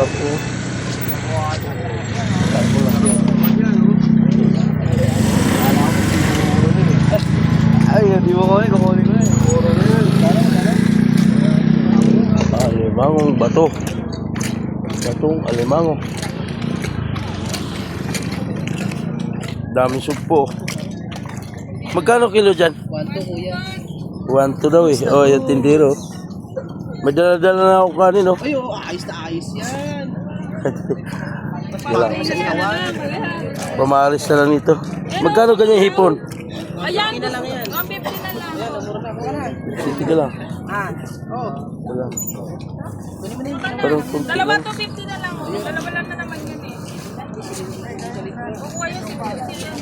Gwapo. Ay, hindi mo ko eh. Kukunin ko eh. Alimangong bato. Batong alimango. Daming sugpo. Magkano kilo dyan? 1 kuya. 1 daw eh. Oh, yung tindiro. May dala-dala na ako kanin, no? Ay, ayos na ayos yan. Wala. Sa kawan. Pamaris na lang ito. Magkano ganyan hipon? Ayan, na lang yan. 150 na lang. Sige ka lang. Oh. Wala. Parang kunti Dalawa lang. to 50 na lang. Dalawa lang na naman yun eh. Kukuha yung 50 yan.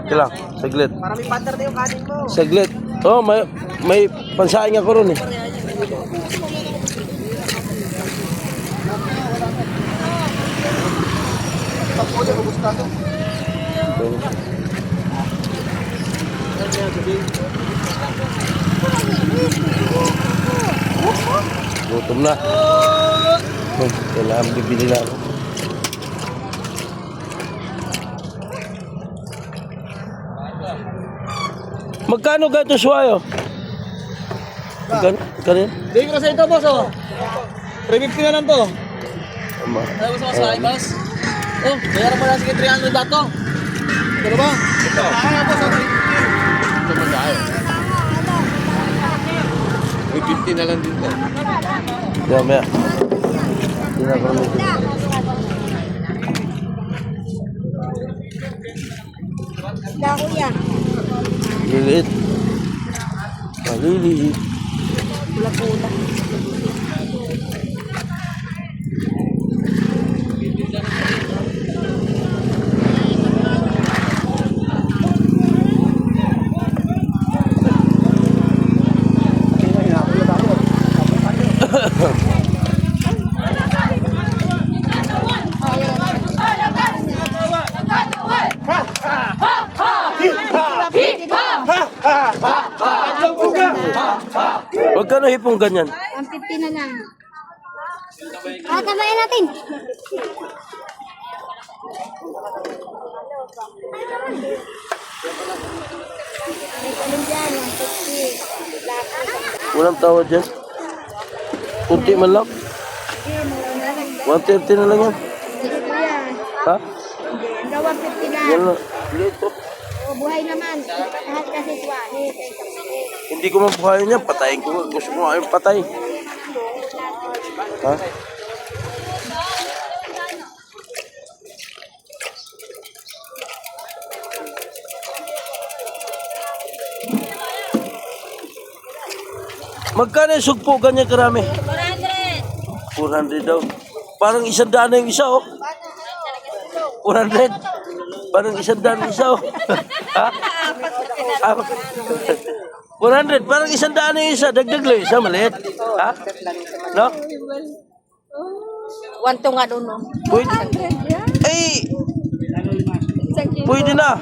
Sige lang. Saglit. Maraming butter na yung kanin mo. Saglit. Oh, may pansaing ako ron eh. Gutom na. Kailangan bibili na ako. Magkano ganito suwayo? Magkano yan? Bigay ko na sa ito, boss, oh. 350 na lang to. Ama. Ano gusto mo sa boss? Oh, bayaran mo na sige 300 dato. Ano ba? Ito. Boss, ito mo dahil. 350 na lang dito. Yan, maya. Hindi na ako nito. Liliit. Maliliit. Magkano hipong ganyan? 150 na lang. Tabayan natin. Walang tawad dyan? Kunti man lang? 130 na lang yan. Ha? 150 na. Yan lang. Lito. O, buhay naman. Lahat kasi tuwahe. Hindi ko mabuhayan yan. Patayin ko. Gusto ko nga yung patay. Ha? Magkano yung sugpo? Ganyan karami? 400. 400 daw. Parang 100 na yung isa, oh. 400. Parang 100 na yung isa, oh. Ha? Ah, 400. Parang 100 na yung isa. Dagdag lang yung isa. Maliit. Ha? No? Wanto nga doon, no? Pwede. Ay! Pwede na.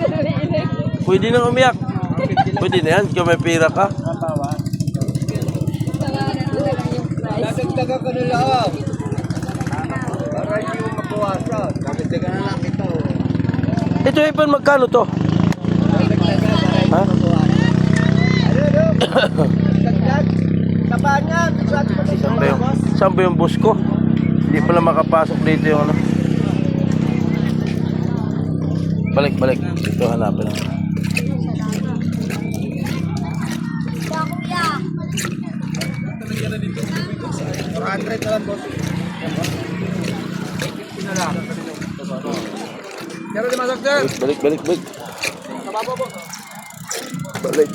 Pwede na umiyak. Pwede na yan. Kung may pira ka. Dadagdagan ka na lang. Para hindi mo mabawasan. Dadagdagan na lang ito. Ito ipon magkano to? Ha? Kabanyan. Saan ba yung bus ko? Hindi pala makapasok dito yung ano. Balik. Ito hanapin. Balik. Balik.